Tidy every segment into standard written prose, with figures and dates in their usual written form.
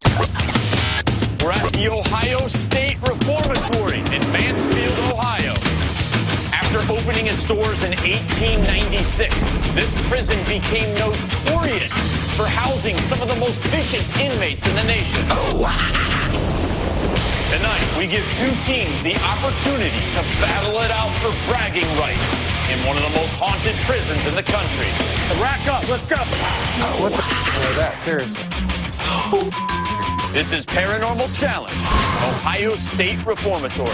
We're at the Ohio State Reformatory in Mansfield, Ohio. After opening its doors in 1896, this prison became notorious for housing some of the most vicious inmates in the nation. Tonight, we give two teams the opportunity to battle it out for bragging rights in one of the most haunted prisons in the country. Rack up, let's go. What the was that? Seriously. This is Paranormal Challenge, Ohio State Reformatory.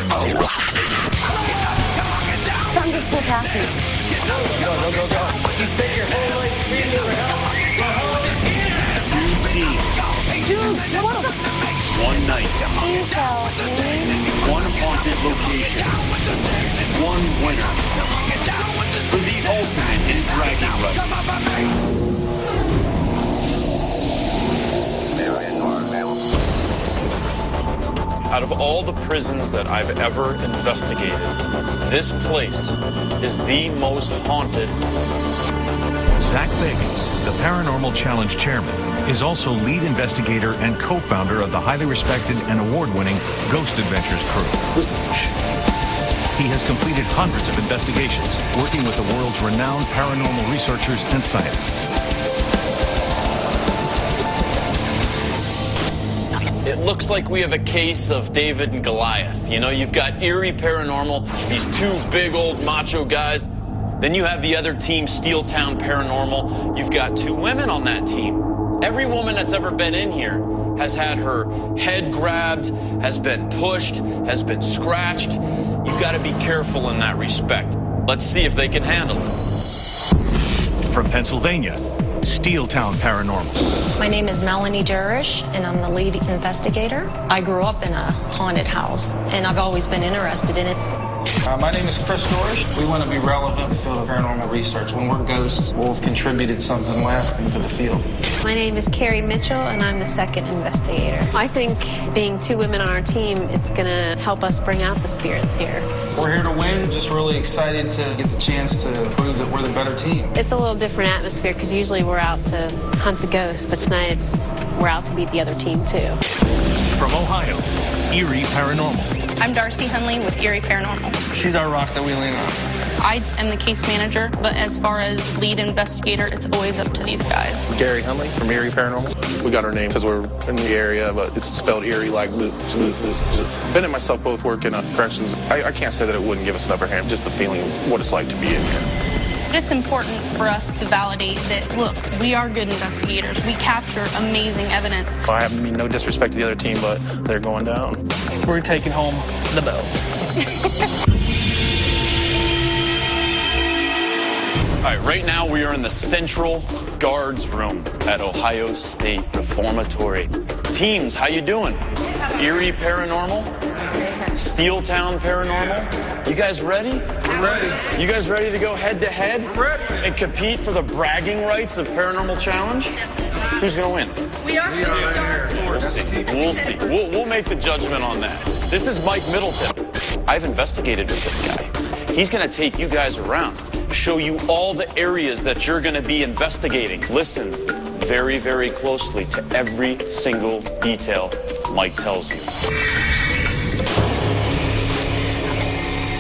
Something just flew past me. Go. You spent your whole life screaming for help. Two teams. Dude, what the? One night. You tell me. One haunted location. One winner. For the ultimate in bragging rights. Out of all the prisons that I've ever investigated, this place is the most haunted. Zach Bagans, the Paranormal Challenge chairman, is also lead investigator and co-founder of the highly respected and award-winning Ghost Adventures crew. He has completed hundreds of investigations, working with the world's renowned paranormal researchers and scientists. It looks like we have a case of David and Goliath. You know, you've got Eerie Paranormal, these two big old macho guys. Then you have the other team, Steeltown Paranormal. You've got two women on that team. Every woman that's ever been in here has had her head grabbed, has been pushed, has been scratched. You've got to be careful in that respect. Let's see if they can handle it. From Pennsylvania, Steeltown Paranormal. My name is Melanie Jerish, and I'm the lead investigator. I grew up in a haunted house, and I've always been interested in it. My name is Chris Dorish. We want to be relevant in the field of paranormal research. When we're ghosts, we'll have contributed something lasting to the field. My name is Carrie Mitchell, and I'm the second investigator. I think being two women on our team, it's going to help us bring out the spirits here. We're here to win. Just really excited to get the chance to prove that we're the better team. It's a little different atmosphere because usually we're out to hunt the ghosts, but tonight we're out to beat the other team too. From Ohio, Eerie Paranormal. I'm Darcy Hunley with Eerie Paranormal. She's our rock that we lean on. I am the case manager, but as far as lead investigator, it's always up to these guys. Gary Hunley from Eerie Paranormal. We got our name because we're in the area, but it's spelled Eerie like Ben and myself both work in corrections. I can't say that it wouldn't give us an upper hand, just the feeling of what it's like to be in here. It's important for us to validate that, look, we are good investigators. We capture amazing evidence. I mean, no disrespect to the other team, but they're going down. We're taking home the belt. All right, right now we are in the Central Guards Room at Ohio State Reformatory. Teams, how you doing? Eerie Paranormal? Steeltown Paranormal? You guys ready? We're ready. You guys ready to go head-to-head? Ready. And compete for the bragging rights of Paranormal Challenge? Who's going to win? We are. We'll see. We'll see. We'll make the judgment on that. This is Mike Middleton. I've investigated with this guy. He's going to take you guys around, show you all the areas that you're going to be investigating. Listen very, very closely to every single detail Mike tells you.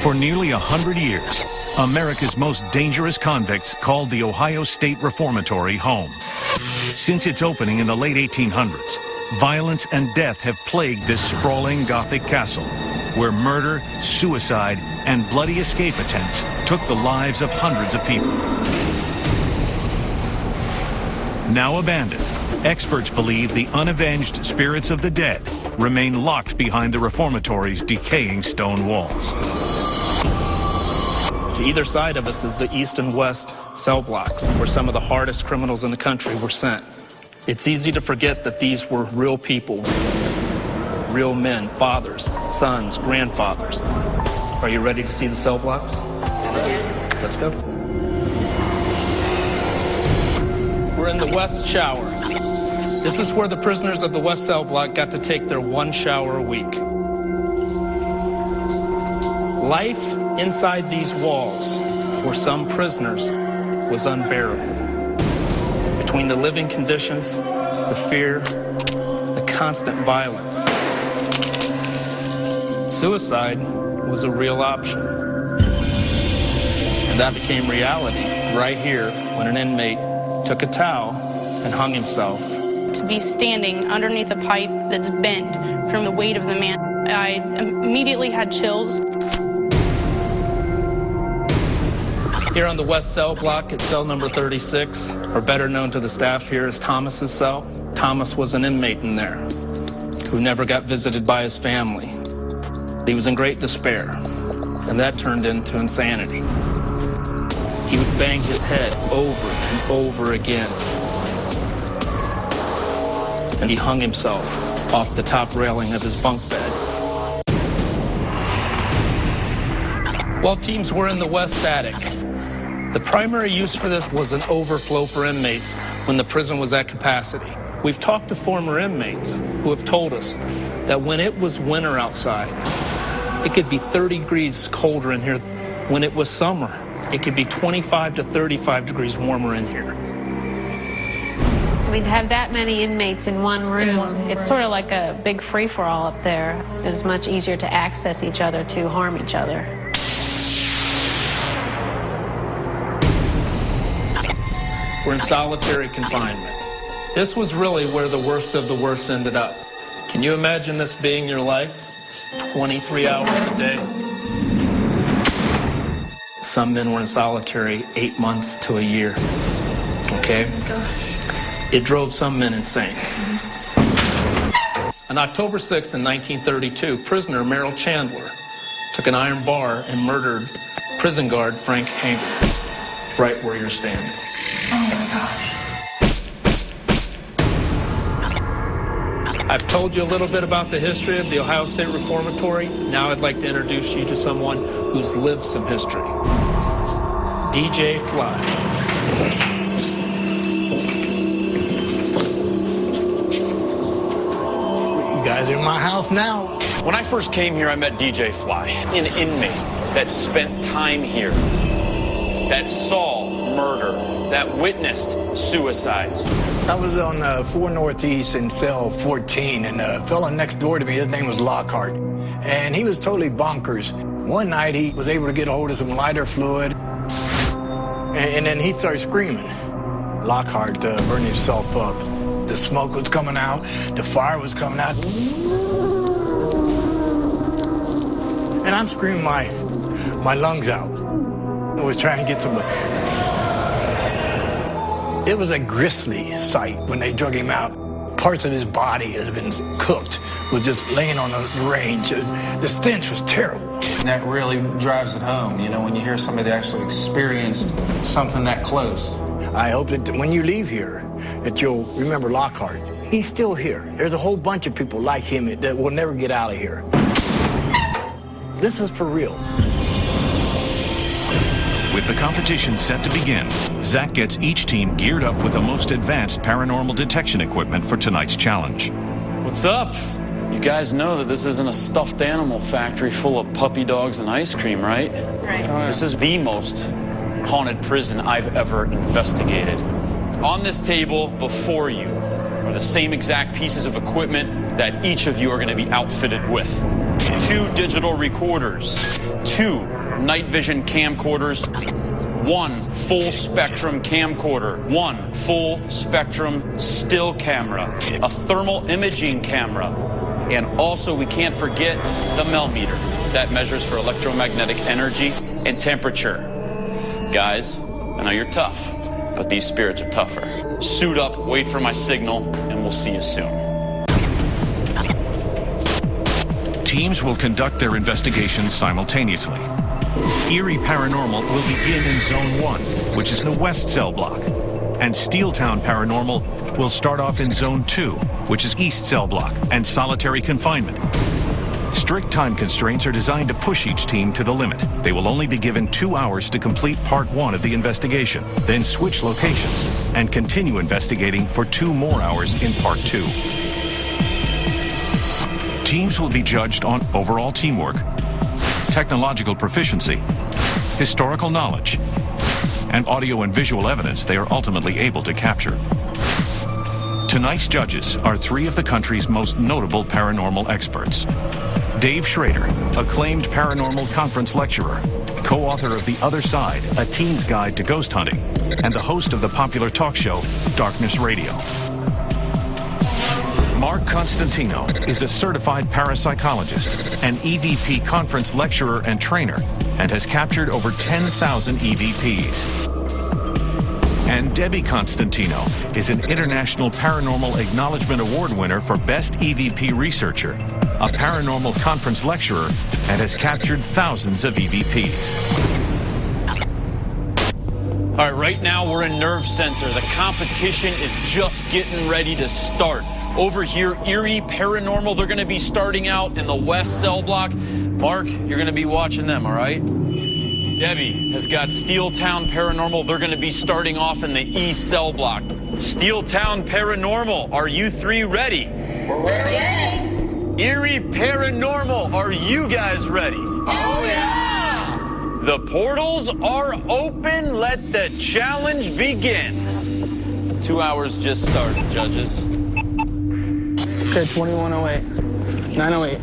For nearly 100 years, America's most dangerous convicts called the Ohio State Reformatory home. Since its opening in the late 1800s, violence and death have plagued this sprawling Gothic castle, where murder, suicide, and bloody escape attempts took the lives of hundreds of people. Now abandoned, experts believe the unavenged spirits of the dead remain locked behind the reformatory's decaying stone walls. To either side of us is the east and west cell blocks, where some of the hardest criminals in the country were sent. It's easy to forget that these were real people, real men, fathers, sons, grandfathers. Are you ready to see the cell blocks? Yes. Let's go. We're in the west shower. This is where the prisoners of the west cell block got to take their one shower a week. Life inside these walls for some prisoners was unbearable. Between the living conditions, the fear, the constant violence. Suicide was a real option. And that became reality right here when an inmate took a towel and hung himself. To be standing underneath a pipe that's bent from the weight of the man, I immediately had chills. Here on the west cell block at cell number 36, or better known to the staff here as Thomas's cell, Thomas was an inmate in there who never got visited by his family. He was in great despair, and that turned into insanity. He would bang his head over and over again, and he hung himself off the top railing of his bunk bed. While teams were in the west attic, the primary use for this was an overflow for inmates when the prison was at capacity. We've talked to former inmates who have told us that when it was winter outside, it could be 30 degrees colder in here. When it was summer, it could be 25 to 35 degrees warmer in here. I mean, to have that many inmates in one room, it's sort of like a big free-for-all up there. It's much easier to access each other, to harm each other. We're in solitary confinement. This was really where the worst of the worst ended up. Can you imagine this being your life? 23 hours a day. Some men were in solitary 8 months to a year. Okay? It drove some men insane. On October 6th in 1932, prisoner Merrill Chandler took an iron bar and murdered prison guard Frank Hanger, right where you're standing. Oh my gosh. I've told you a little bit about the history of the Ohio State Reformatory. Now I'd like to introduce you to someone who's lived some history. DJ Fly. You guys are in my house now. When I first came here, I met DJ Fly, an inmate that spent time here, that saw murder, that witnessed suicides. I was on 4 Northeast in cell 14, and a fella next door to me, his name was Lockhart, and he was totally bonkers. One night, he was able to get a hold of some lighter fluid, and then he started screaming. Lockhart burned himself up. The smoke was coming out, the fire was coming out, and I'm screaming my lungs out. I was trying to get some... It was a grisly sight when they drug him out. Parts of his body had been cooked, was just laying on the range. The stench was terrible. And that really drives it home, you know, when you hear somebody that actually experienced something that close. I hope that when you leave here, that you'll remember Lockhart. He's still here. There's a whole bunch of people like him that will never get out of here. This is for real. With the competition set to begin, Zach gets each team geared up with the most advanced paranormal detection equipment for tonight's challenge. What's up? You guys know that this isn't a stuffed animal factory full of puppy dogs and ice cream, right? Right. This is the most haunted prison I've ever investigated. On this table before you are the same exact pieces of equipment that each of you are going to be outfitted with. 2 digital recorders, 2 night vision camcorders, 1 full spectrum camcorder, 1 full spectrum still camera, a thermal imaging camera, and also we can't forget the millimeter that measures for electromagnetic energy and temperature. Guys, I know you're tough, but these spirits are tougher. Suit up, wait for my signal, and we'll see you soon. Teams will conduct their investigations simultaneously. Erie Paranormal will begin in Zone 1, which is the west cell block, and Steeltown Paranormal will start off in Zone 2, which is east cell block and solitary confinement. Strict time constraints are designed to push each team to the limit. They will only be given 2 hours to complete Part 1 of the investigation, then switch locations and continue investigating for 2 more hours in Part 2. Teams will be judged on overall teamwork, technological proficiency, historical knowledge, and audio and visual evidence they are ultimately able to capture. Tonight's judges are three of the country's most notable paranormal experts. Dave Schrader, acclaimed paranormal conference lecturer, co-author of The Other Side, A Teen's Guide to Ghost Hunting, and the host of the popular talk show, Darkness Radio. Mark Constantino is a certified parapsychologist, an EVP conference lecturer and trainer, and has captured over 10,000 EVPs. And Debbie Constantino is an International Paranormal Acknowledgement Award winner for Best EVP Researcher, a paranormal conference lecturer, and has captured thousands of EVPs. All right, right now we're in Nerve Center. The competition is just getting ready to start. Over here, Erie Paranormal, they're going to be starting out in the West Cell Block. Mark, you're going to be watching them, all right? Debbie has got Steeltown Paranormal. They're going to be starting off in the East Cell Block. Steeltown Paranormal, are you three ready? We're ready. Yes. Erie Paranormal, are you guys ready? Oh, yeah! The portals are open. Let the challenge begin. 2 hours just started, judges. Okay, 2108. 908.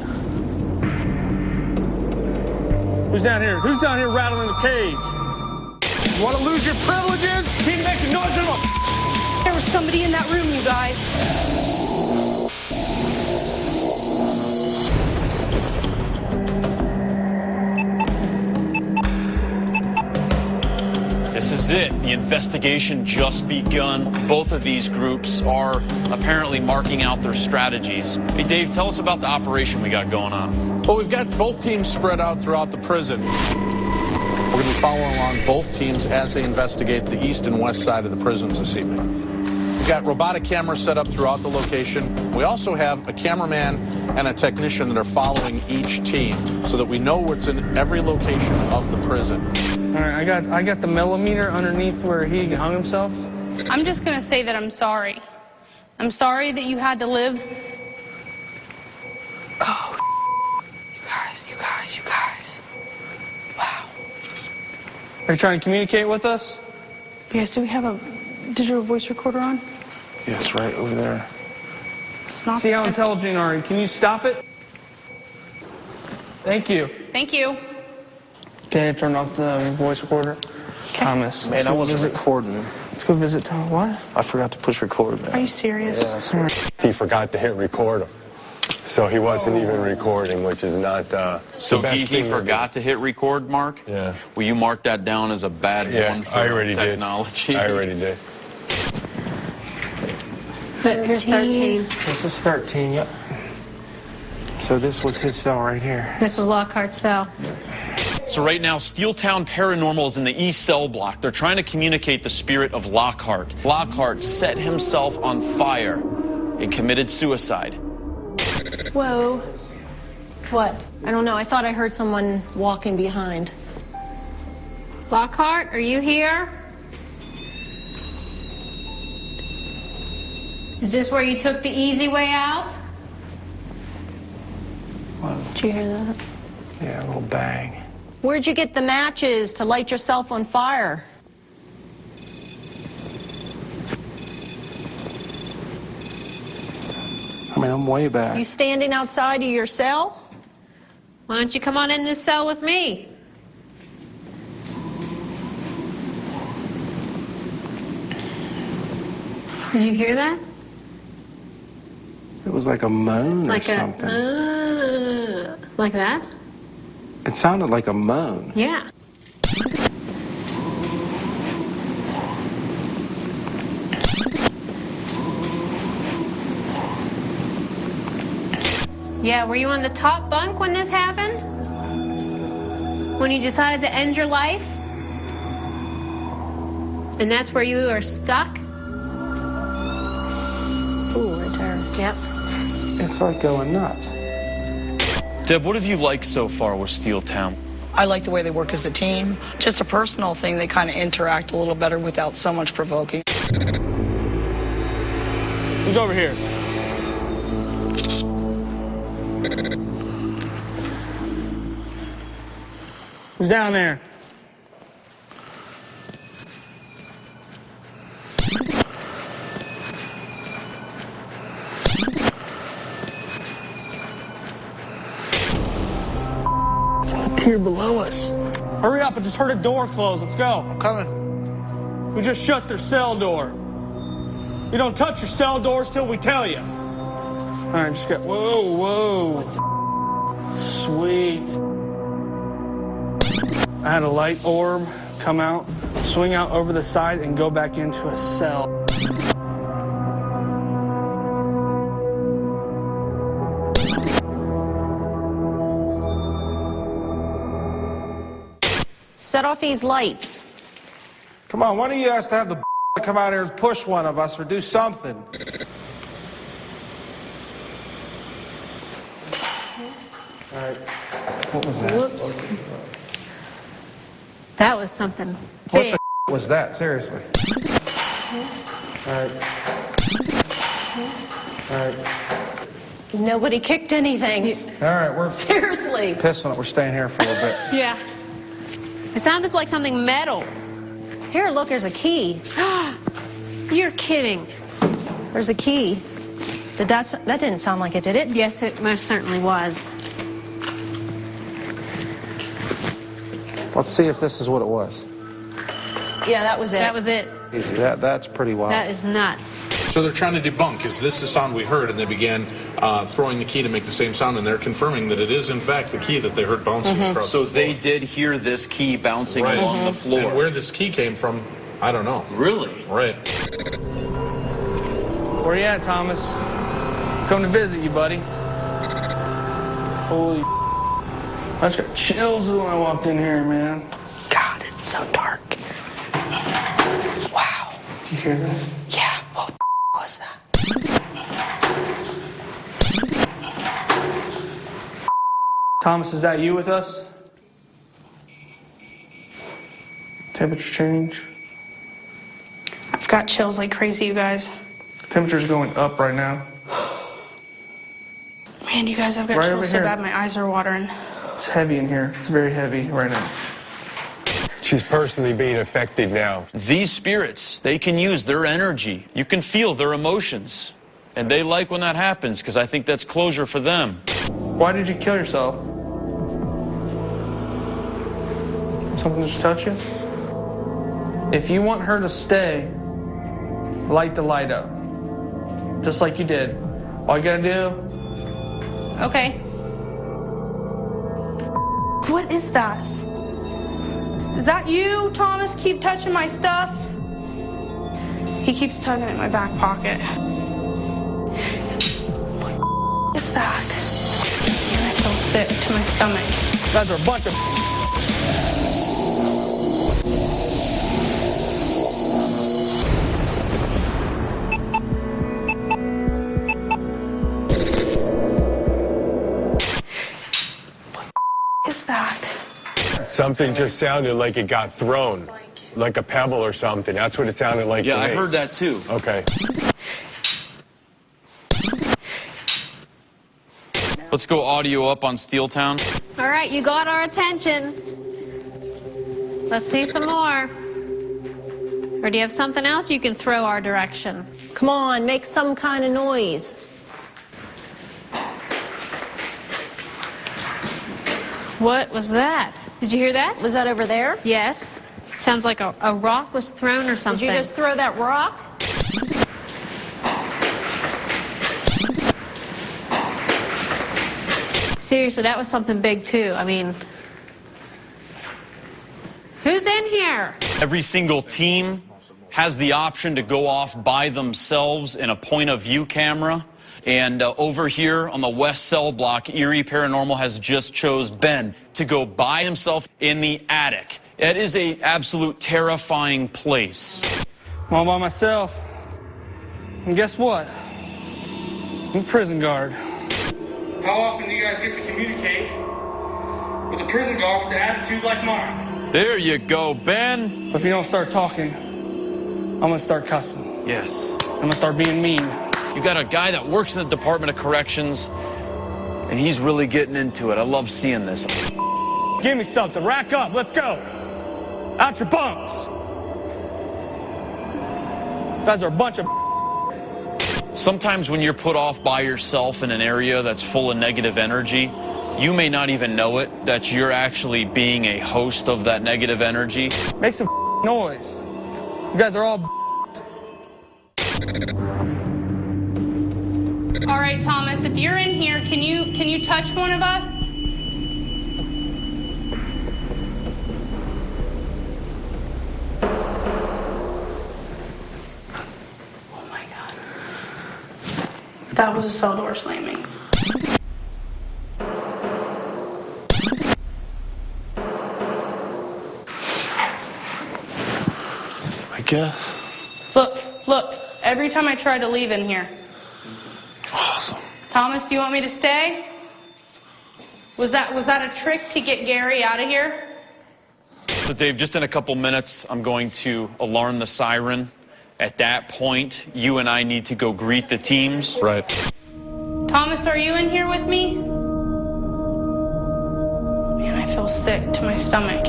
Who's down here? Who's down here rattling the cage? You want to lose your privileges? Keep making noise in them. There was somebody in that room, you guys. This is it. The investigation just begun. Both of these groups are apparently marking out their strategies. Hey, Dave, tell us about the operation we got going on. Well, we've got both teams spread out throughout the prison. We're going to be following along both teams as they investigate the east and west side of the prisons this evening. We've got robotic cameras set up throughout the location. We also have a cameraman and a technician that are following each team so that we know what's in every location of the prison. All right, I got the millimeter underneath where he hung himself. I'm just going to say that I'm sorry. I'm sorry that you had to live. Oh, you guys. Wow. Are you trying to communicate with us? Yes, do we have a digital voice recorder on? Yeah, it's right over there. It's not. See how intelligent are you? Can you stop it? Thank you. Thank you. Okay, turn off the voice recorder. Okay. Thomas. Man, I wasn't recording. Let's go visit Tom. What? I forgot to push record, man. Are you serious? Yeah, I swear. He forgot to hit record. So he wasn't even recording, which is not So he forgot to hit record, Mark? Yeah. Will you mark that down as a bad one for I already technology? did. I already did. Here's 13. This is 13, yep. So this was his cell right here. This was Lockhart's cell. So right now, Steeltown Paranormal is in the East Cell Block. They're trying to communicate the spirit of Lockhart. Lockhart set himself on fire and committed suicide. Whoa. What? I don't know. I thought I heard someone walking behind. Lockhart, are you here? Is this where you took the easy way out? Did you hear that? Yeah, a little bang. Where'd you get the matches to light yourself on fire? I mean, I'm way back. You standing outside of your cell? Why don't you come on in this cell with me? Did you hear that? It was like a moan Like or something. Like that? It sounded like a moan. Yeah. Yeah, were you on the top bunk when this happened? When you decided to end your life? And that's where you were stuck? Ooh, right there. Yep. It's like going nuts. Deb, what have you liked so far with Steeltown? I like the way they work as a team. Just a personal thing, they kind of interact a little better without so much provoking. Who's over here? Who's down there? here below us. Hurry up, I just heard a door close. Let's go. I'm coming. We just shut their cell door. You don't touch your cell doors till we tell you. All right, just get, whoa. Sweet. I had a light orb come out, swing out over the side, and go back into a cell. Set off these lights. Come on, one of you has to have the to come out here and push one of us or do something. All right. What was that? Whoops. That was something What big. the was that? Seriously. All right. All right. Nobody kicked anything. All right, we're Seriously. pissed on it. We're staying here for a little bit. Yeah. It sounded like something metal. Here, look, there's a key. You're kidding. There's a key. That didn't sound like it, did it? Yes, it most certainly was. Let's see if this is what it was. Yeah, that was it. That was it. That's pretty wild. That is nuts. So they're trying to debunk, is this the sound we heard? And they began throwing the key to make the same sound, and they're confirming that it is, in fact, the key that they heard bouncing across So the floor. they did hear this key bouncing Right. along the floor. And where this key came from, I don't know. Really? Right. Where you at, Thomas? Come to visit you, buddy. Holy I just got chills when I walked in here, man. God, it's so dark. Wow. Did you hear that? Yeah. What the was that? Thomas, is that you with us? Temperature change. I've got chills like crazy, you guys. Temperature's going up right now. Man, you guys, I've got Right chills over so here. bad my eyes are watering. It's heavy in here. It's very heavy right now. She's personally being affected now. These spirits, they can use their energy. You can feel their emotions. And they like when that happens, because I think that's closure for them. Why did you kill yourself? Something just touched you? If you want her to stay, light the light up. Just like you did. All you gotta do... Okay. What is that? Is that you, Thomas? Keep touching my stuff? He keeps tugging at my back pocket. What is that? And I feel sick to my stomach. You guys are a bunch of... What is that? Something just sounded like it got thrown. Like a pebble or something. That's what it sounded like to Yeah, me. I heard that too. Okay. Let's go audio up on Steeltown. All right, you got our attention. Let's see some more. Or do you have something else you can throw our direction? Come on, make some kind of noise. What was that? Did you hear that? Was that over there? Yes. Sounds like a rock was thrown or something. Did you just throw that rock? Seriously, that was something big too. I mean, who's in here? Every single team has the option to go off by themselves in a point of view camera. And over here on the west cell block, Erie Paranormal has just chose Ben to go by himself in the attic. It is a absolute terrifying place. I'm all by myself. And guess what? I'm a prison guard. How often do you guys get to communicate with a prison guard with an attitude like mine? There you go, Ben. But if you don't start talking, I'm gonna start cussing. Yes. I'm gonna start being mean. You got a guy that works in the Department of Corrections, and he's really getting into it. I love seeing this. Give me something. Rack up. Let's go. Out your bunks. You guys are a bunch of... Sometimes when you're put off by yourself in an area that's full of negative energy, You may not even know it, that you're actually being a host of that negative energy. Make some noise. You guys are all All right, Thomas, if you're in here, can you touch one of us? Oh my God. That was a cell door slamming. I guess. Look, every time I try to leave in here. Awesome. Thomas, do you want me to stay? Was that a trick to get Gary out of here? So Dave, just in a couple minutes, I'm going to alarm the siren. At that point, you and I need to go greet the teams. Right. Thomas, are you in here with me? Man, I feel sick to my stomach.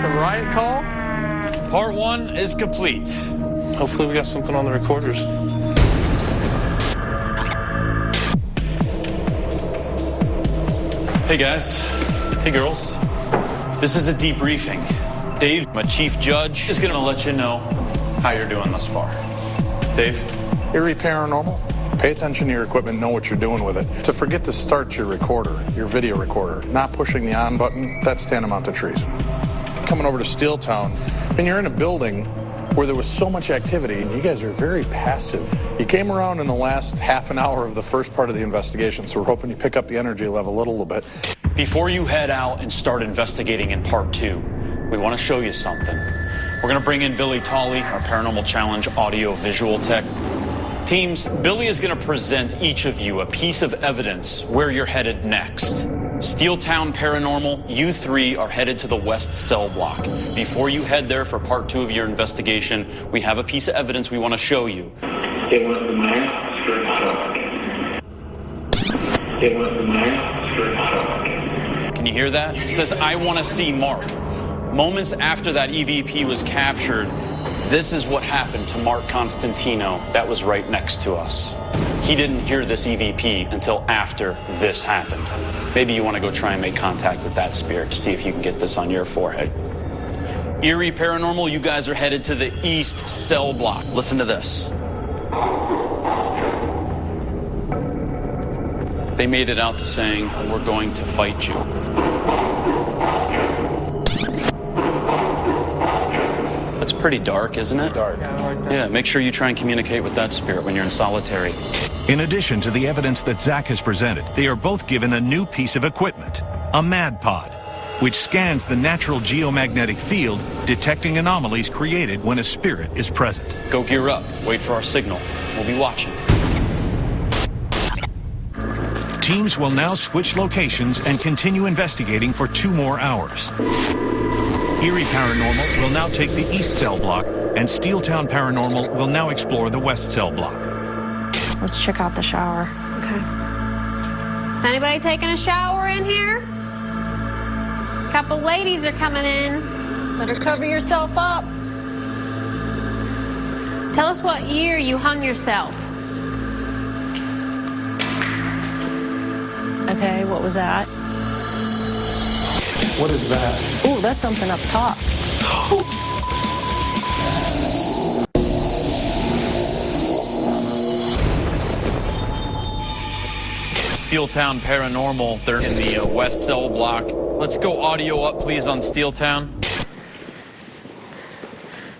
the riot call? Part 1 is complete. Hopefully we got something on the recorders. Hey guys, hey girls. This is a debriefing. Dave, my chief judge, is gonna let you know how you're doing thus far. Dave? Erie Paranormal, pay attention to your equipment, know what you're doing with it. To forget to start your recorder, your video recorder, not pushing the on button, that's tantamount to treason. Coming over to Steeltown, and you're in a building where there was so much activity, and you guys are very passive. You came around in the last half an hour of the first part of the investigation, so we're hoping you pick up the energy level a little bit. Before you head out and start investigating in part 2, we want to show you something. We're going to bring in Billy Tolley, our Paranormal Challenge audio-visual tech. Teams, Billy is going to present each of you a piece of evidence where you're headed next. Steeltown Paranormal, you 3 are headed to the west cell block. Before you head there for part 2 of your investigation, we have a piece of evidence we want to show you. It was the man, straight talk. It was the man, straight talk. Can you hear that? It says, I want to see Mark. Moments after that EVP was captured, this is what happened to Mark Constantino that was right next to us. He didn't hear this EVP until after this happened. Maybe you want to go try and make contact with that spirit to see if you can get this on your forehead. Erie Paranormal, you guys are headed to the east cell block. Listen to this. They made it out to saying, we're going to fight you. That's pretty dark, isn't it? Dark. Yeah, make sure you try and communicate with that spirit when you're in solitary. In addition to the evidence that Zach has presented, they are both given a new piece of equipment, a MAD pod, which scans the natural geomagnetic field, detecting anomalies created when a spirit is present. Go gear up. Wait for our signal. We'll be watching. Teams will now switch locations and continue investigating for 2 more hours. Erie Paranormal will now take the east cell block, and Steeltown Paranormal will now explore the west cell block. Let's check out the shower. Okay. Is anybody taking a shower in here? A couple ladies are coming in. Better cover yourself up. Tell us what year you hung yourself. Okay, what was that? What is that? Ooh, that's something up top. Steeltown Paranormal, they're in the west cell block. Let's go audio up, please, on Steeltown.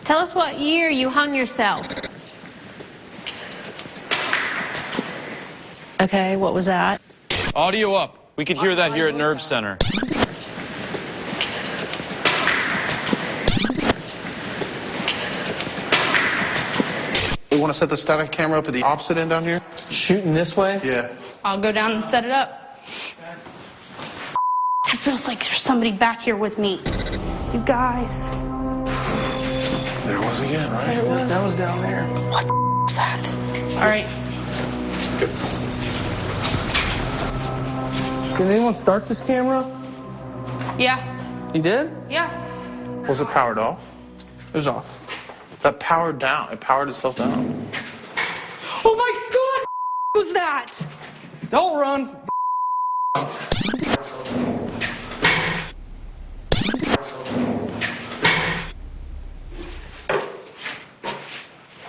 Tell us what year you hung yourself. Okay, what was that? Audio up. We could hear that here at Nerve Center. We want to set the static camera up at the opposite end down here? Shooting this way? Yeah. I'll go down and set it up. It feels like there's somebody back here with me. You guys. There it was again, right? There it was. That was down there. What the was that? All right. Can anyone start this camera? Yeah. You did? Yeah. Was it powered off? It was off. That powered down. It powered itself down. Oh my God! What was that? Don't run.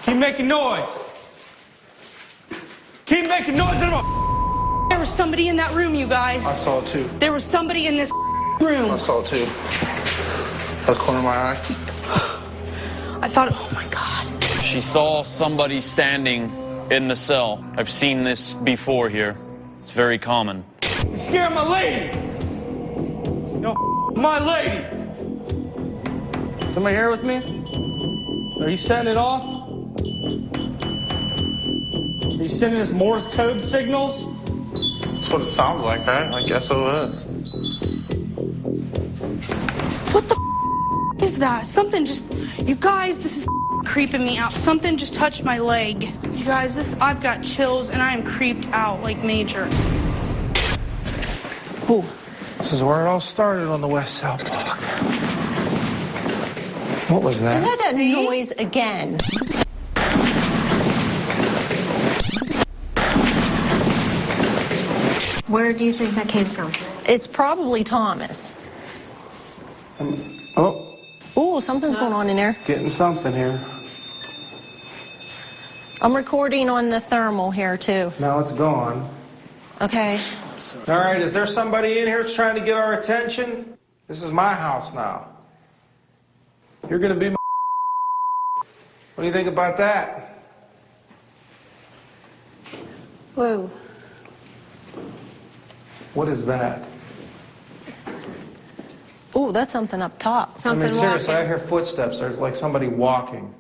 Keep making noise. Keep making noise. There was somebody in that room, you guys. I saw it too. There was somebody in this room. I saw it too. That's the corner of my eye. I thought, oh my God. She saw somebody standing in the cell. I've seen this before here. It's very common. You scared my lady. No, my lady. Somebody here with me? Are you setting it off? Are you sending us Morse code signals? That's what it sounds like, right? I guess it is. What the is that? Something just, you guys, this is creeping me out. Something just touched my leg. You guys, I've got chills and I am creeped out like major. Ooh, this is where it all started on the West South Block. What was that? Is that noise again? Where do you think that came from? It's probably Thomas. Oh, Ooh, something's going on in there. getting something here. I'm recording on the thermal here, too. Now it's gone. Okay. All right, is there somebody in here that's trying to get our attention? This is my house now. You're gonna be my What do you think about that? Whoa. What is that? Ooh, that's something up top. Something I mean, seriously, walking. I hear footsteps. There's like somebody walking.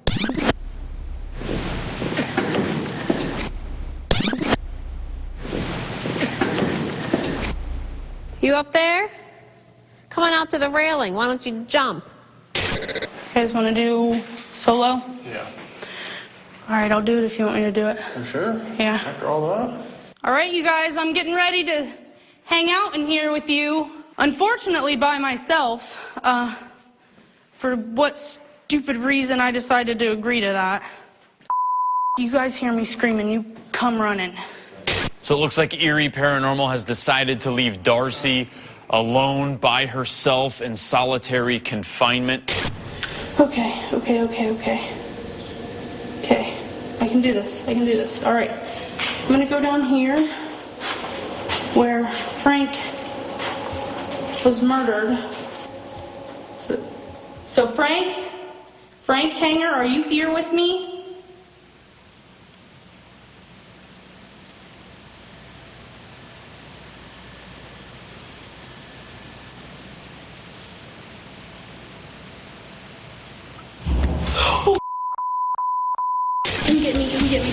You up there? Come on out to the railing. Why don't you jump? You guys want to do solo? Yeah. All right, I'll do it if you want me to do it. You sure? Yeah. After all that? All right, you guys, I'm getting ready to hang out in here with you. Unfortunately, by myself. For what stupid reason I decided to agree to that. You guys hear me screaming, you come running. So it looks like Erie Paranormal has decided to leave Darcy alone by herself in solitary confinement. Okay. I can do this. All right. I'm going to go down here where Frank was murdered. So Frank Hanger, are you here with me?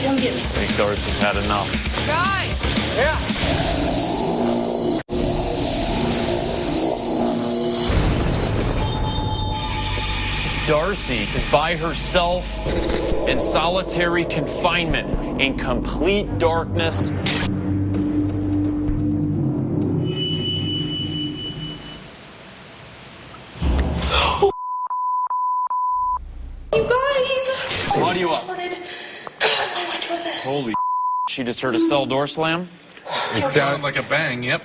Come get me. I think Darcy's had enough. Guys! Yeah. Darcy is by herself in solitary confinement, in complete darkness. You guys! Audio up. God, why am I doing this? Holy she just heard a cell door slam? It sounded like a bang, yep.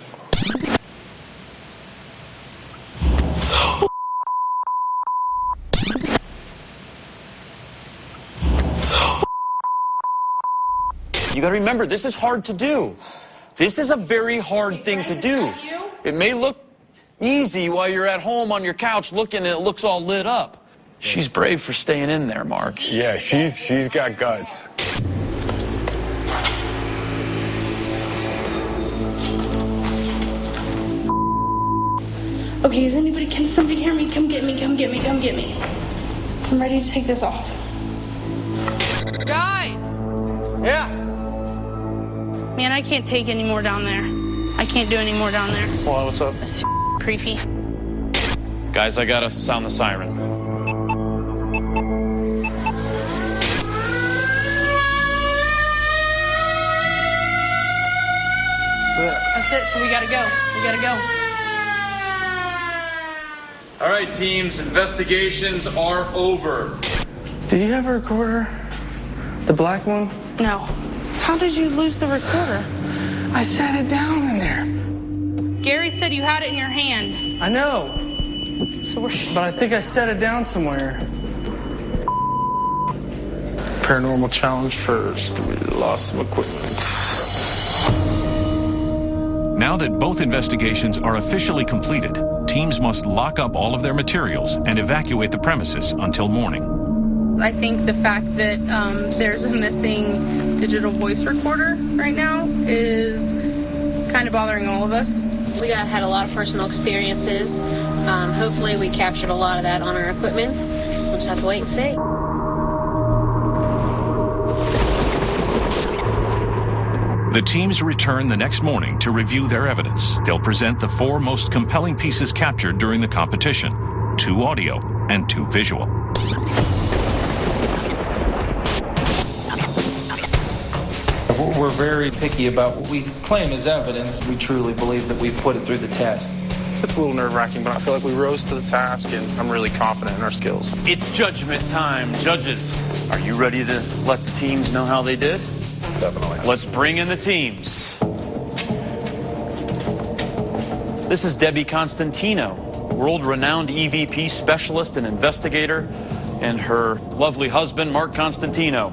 You gotta remember, this is hard to do. This is a very hard thing to do. It may look easy while you're at home on your couch looking and it looks all lit up. She's brave for staying in there, Mark. Yeah, she's got guts. Okay, can somebody hear me? Come get me. I'm ready to take this off. Guys! Yeah. Man, I can't take any more down there. I can't do any more down there. Why, what's up? That's creepy. Guys, I gotta sound the siren. That's it, so we gotta go. All right, teams, investigations are over. Did you have a recorder? The black one? No. How did you lose the recorder? I set it down in there. Gary said you had it in your hand. I know. So But I think I set it down somewhere. Paranormal challenge first. We lost some equipment. Now that both investigations are officially completed, teams must lock up all of their materials and evacuate the premises until morning. I think the fact that there's a missing digital voice recorder right now is kind of bothering all of us. We had a lot of personal experiences. Hopefully we captured a lot of that on our equipment. We'll just have to wait and see. The teams return the next morning to review their evidence. They'll present the 4 most compelling pieces captured during the competition: 2 audio and 2 visual. We're very picky about what we claim as evidence. We truly believe that we've put it through the test. It's a little nerve-wracking, but I feel like we rose to the task, and I'm really confident in our skills. It's judgment time. Judges, are you ready to let the teams know how they did? Definitely. Let's bring in the teams. This is Debbie Constantino, world-renowned EVP specialist and investigator, and her lovely husband, Mark Constantino.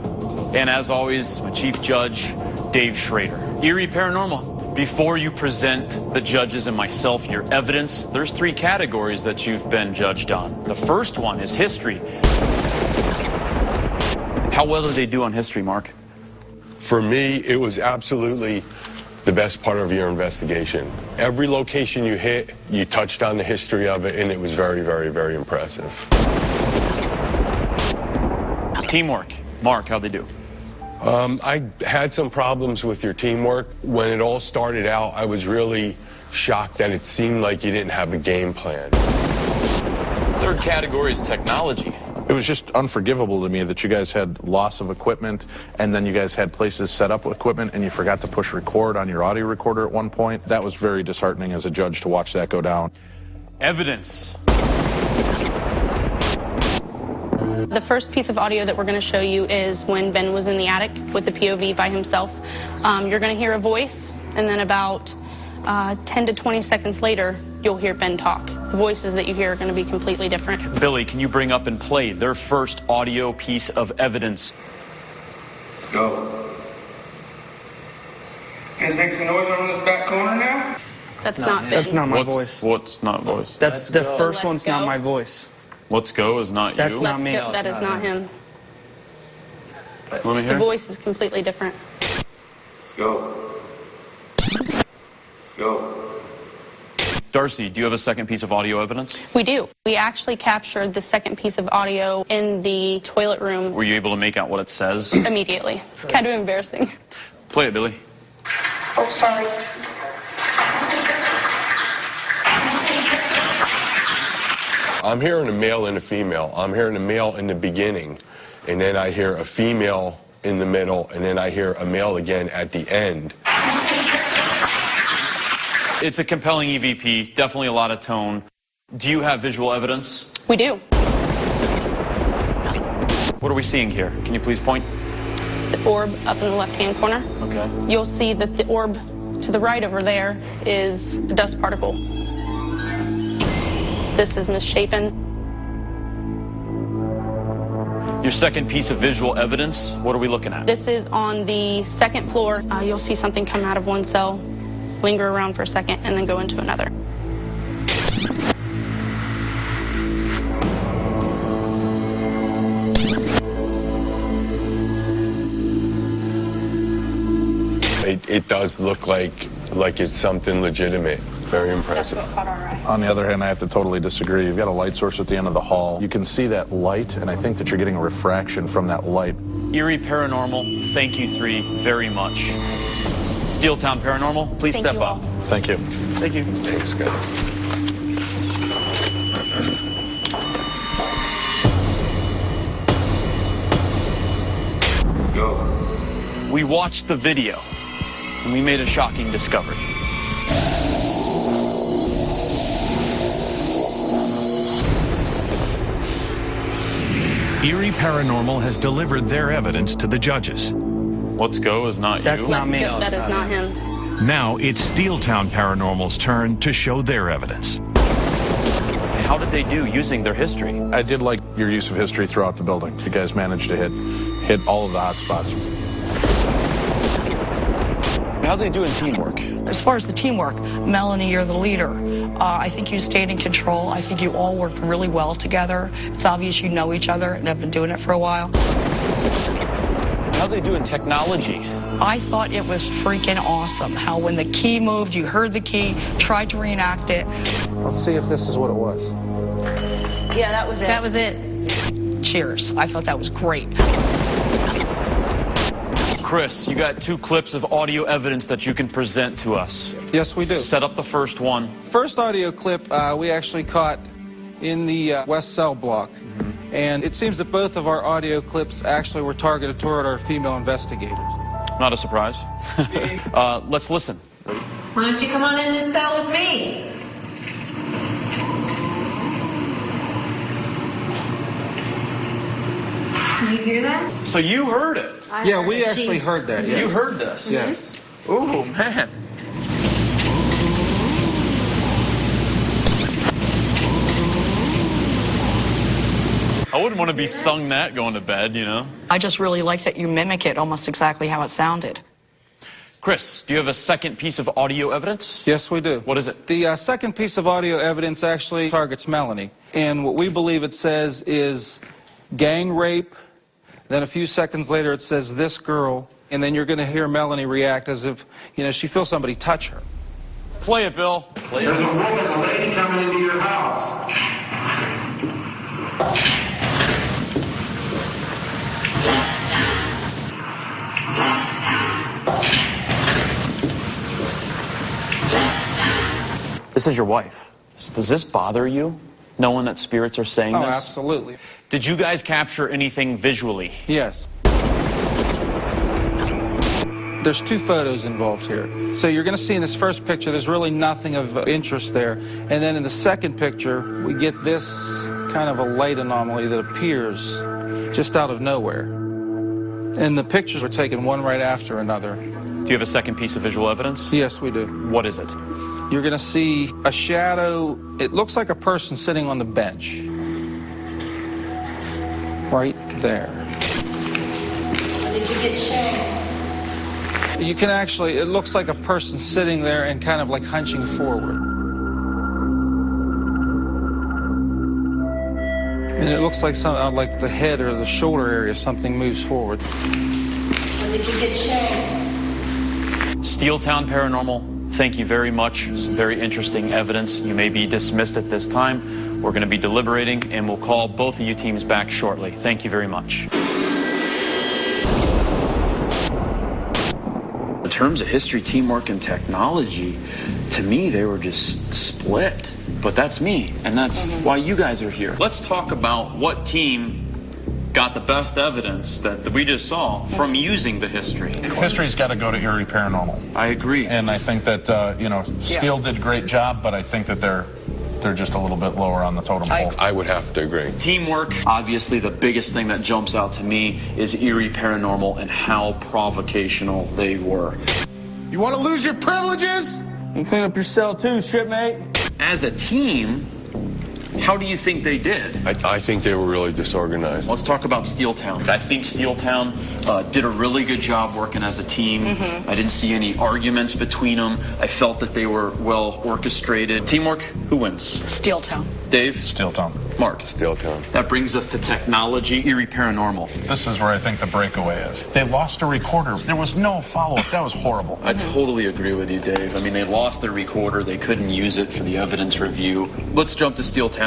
And as always, my chief judge, Dave Schrader. Erie Paranormal, before you present the judges and myself your evidence, there's 3 categories that you've been judged on. The first one is history. How well did they do on history, Mark? For me, it was absolutely the best part of your investigation. Every location you hit, you touched on the history of it, and it was very, very, very impressive. Teamwork. Mark, how'd they do? I had some problems with your teamwork. When it all started out, I was really shocked that it seemed like you didn't have a game plan. Third category is technology. It was just unforgivable to me that you guys had loss of equipment, and then you guys had places set up with equipment, and you forgot to push record on your audio recorder at one point. That was very disheartening as a judge to watch that go down. Evidence. The first piece of audio that we're going to show you is when Ben was in the attic with the POV by himself. You're going to hear a voice, and then about 10 to 20 seconds later, you'll hear Ben talk. The voices that you hear are going to be completely different. Billy, can you bring up and play their first audio piece of evidence? Let's go. You guys make some noise over in this back corner now? That's not Ben. That's not my voice. What's not voice? That's the first one's not my voice. Let's go is not That's you? not me. That is not him. Let me The hear. voice is completely different. Let's go. Let's go. Darcy, do you have a second piece of audio evidence? We do. We actually captured the second piece of audio in the toilet room Were you able to make out what it says? immediately. It's kind of embarrassing. Play it, Billy. Oh, sorry. I'm hearing a male and a female. I'm hearing a male in the beginning, and then I hear a female in the middle, and then I hear a male again at the end. It's a compelling EVP, definitely a lot of tone. Do you have visual evidence? We do. What are we seeing here? Can you please point? The orb up in the left-hand corner. Okay. You'll see that the orb to the right over there is a dust particle. This is misshapen. Your second piece of visual evidence, what are we looking at? This is on the second floor. You'll see something come out of one cell, linger around for a second, and then go into another. It does look like it's something legitimate. Very impressive. On the other hand, I have to totally disagree. You've got a light source at the end of the hall. You can see that light, and I think that you're getting a refraction from that light. Erie Paranormal, thank you 3 very much. Steeltown Paranormal, please Thank step you up. all. Thank you. Thank you. Thanks, guys. Let's go. We watched the video, and we made a shocking discovery. Erie Paranormal has delivered their evidence to the judges. Let's Go is not you. That's not me. That is not him. Now it's Steeltown Paranormal's turn to show their evidence. How did they do using their history? I did like your use of history throughout the building. You guys managed to hit all of the hot spots. How do they do in teamwork? As far as the teamwork, Melanie, you're the leader. I think you stayed in control. I think you all worked really well together. It's obvious you know each other and have been doing it for a while. How do they do in technology? I thought it was freaking awesome how when the key moved, you heard the key, tried to reenact it. Let's see if this is what it was. Yeah, that was it. That was it. Cheers. I thought that was great. Chris, you got 2 clips of audio evidence that you can present to us. Yes, we do. Set up the first one. First audio clip we actually caught in the West Cell block. And it seems that both of our audio clips actually were targeted toward our female investigators. Not a surprise. Let's listen. Why don't you come on in this cell with me? Can you hear that? So you heard it? Yeah, we actually heard that. Yes. You heard this? Yes. Ooh, man. I wouldn't want to be sung that going to bed, you know? I just really like that you mimic it almost exactly how it sounded. Chris, do you have a second piece of audio evidence? Yes, we do. What is it? The second piece of audio evidence actually targets Melanie. And what we believe it says is gang rape. Then a few seconds later it says this girl. And then you're going to hear Melanie react as if, you know, she feels somebody touch her. Play it, Bill. Play it. There's a woman, a lady coming into your house. This is your wife. Does this bother you, knowing that spirits are saying this? Oh, absolutely. Did you guys capture anything visually? Yes. There's 2 photos involved here. So you're going to see in this first picture, there's really nothing of interest there. And then in the second picture, we get this kind of a light anomaly that appears just out of nowhere. And the pictures were taken one right after another. Do you have a second piece of visual evidence? Yes, we do. What is it? You're going to see a shadow. It looks like a person sitting on the bench. Right there. Did you get shanked? You can actually, it looks like a person sitting there and kind of like hunching forward. And it looks like some, like the head or the shoulder area, something moves forward. Did you get shanked? Steeltown Paranormal, thank you very much. Some very interesting evidence. You may be dismissed at this time. We're going to be deliberating, and we'll call both of you teams back shortly. Thank you very much. In terms of history, teamwork, and technology, to me, they were just split. But that's me, and that's why you guys are here. Let's talk about what team got the best evidence that we just saw from using the history. History's got to go to Erie Paranormal. I agree. And I think that, you know, Steele did a great job, but I think that they're just a little bit lower on the totem pole. I would have to agree. Teamwork, obviously the biggest thing that jumps out to me is Erie Paranormal and how provocational they were. You want to lose your privileges? You clean up your cell too, shipmate. As a team, how do you think they did? I think they were really disorganized. Let's talk about Steeltown. I think Steeltown did a really good job working as a team. I didn't see any arguments between them. I felt that they were well orchestrated. Teamwork, who wins? Steeltown. Dave? Steeltown. Mark? Steeltown. That brings us to technology, Erie Paranormal. This is where I think the breakaway is. They lost a recorder. There was no follow-up. That was horrible. I totally agree with you, Dave. I mean, they lost their recorder. They couldn't use it for the evidence review. Let's jump to Steeltown.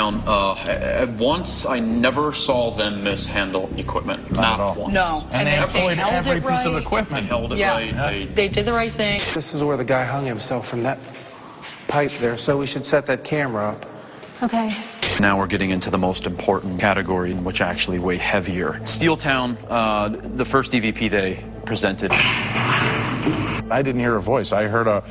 Once, I never saw them mishandle equipment. Not once. No. And they employed every piece of equipment. They held it right. They did the right thing. This is where the guy hung himself from that pipe there, so we should set that camera up. Okay. Now we're getting into the most important category, which actually weigh heavier. Steeltown, the first EVP they presented. I didn't hear a voice. I heard a...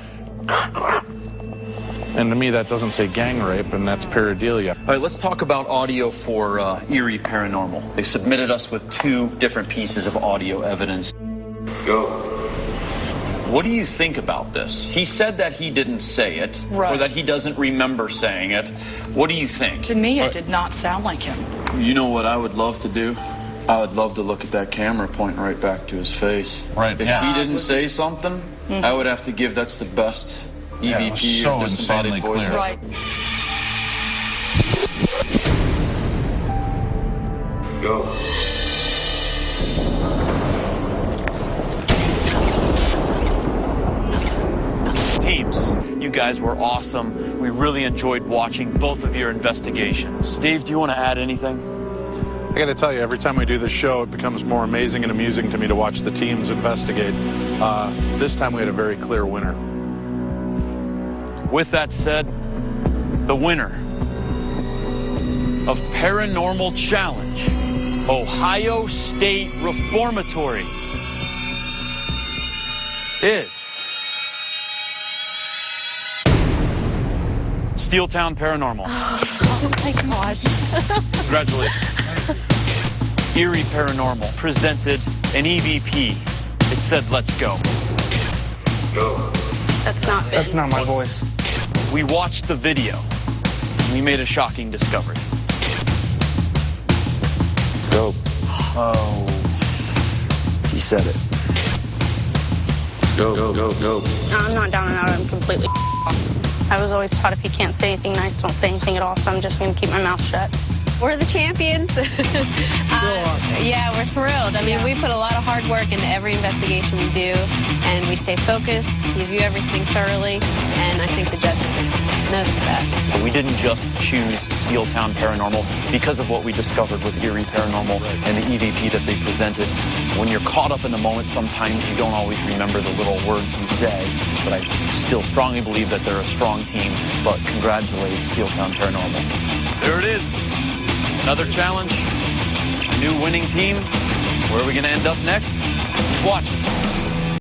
And to me, that doesn't say gang rape, and that's pareidolia. All right, let's talk about audio for Erie Paranormal. They submitted us with 2 different pieces of audio evidence. Go. What do you think about this? He said that he didn't say it, Right. or that he doesn't remember saying it. What do you think? To me, it did not sound like him. You know what I would love to do? I would love to look at that camera pointing right back to his face. Right. If he didn't say something, I would have to give that's the best EVP so or disembodied insanely voice. clear. Right. Go. Teams, you guys were awesome. We really enjoyed watching both of your investigations. Dave, do you want to add anything? I got to tell you, every time we do this show, it becomes more amazing and amusing to me to watch the teams investigate. This time we had a very clear winner. With that said, the winner of Paranormal Challenge, Ohio State Reformatory, is Steeltown Paranormal. Oh my gosh. Congratulations. Erie Paranormal presented an EVP. It said, let's go. Go. That's not big. That's not my voice. We watched the video. We made a shocking discovery. Let's go. Oh, he said it. Go, go, go, go. No, I'm not down and out. I'm completely I was always taught if you can't say anything nice, don't say anything at all, so I'm just going to keep my mouth shut. We're the champions. Yeah, we're thrilled. I mean, we put a lot of hard work into every investigation we do, and we stay focused, review everything thoroughly, and I think the judges noticed that. We didn't just choose Steeltown Paranormal because of what we discovered with Erie Paranormal and the EVP that they presented. When you're caught up in the moment, sometimes you don't always remember the little words you say, but I still strongly believe that they're a strong team, but congratulate Steeltown Paranormal. There it is. Another challenge, a new winning team. Where are we going to end up next? Keep watching.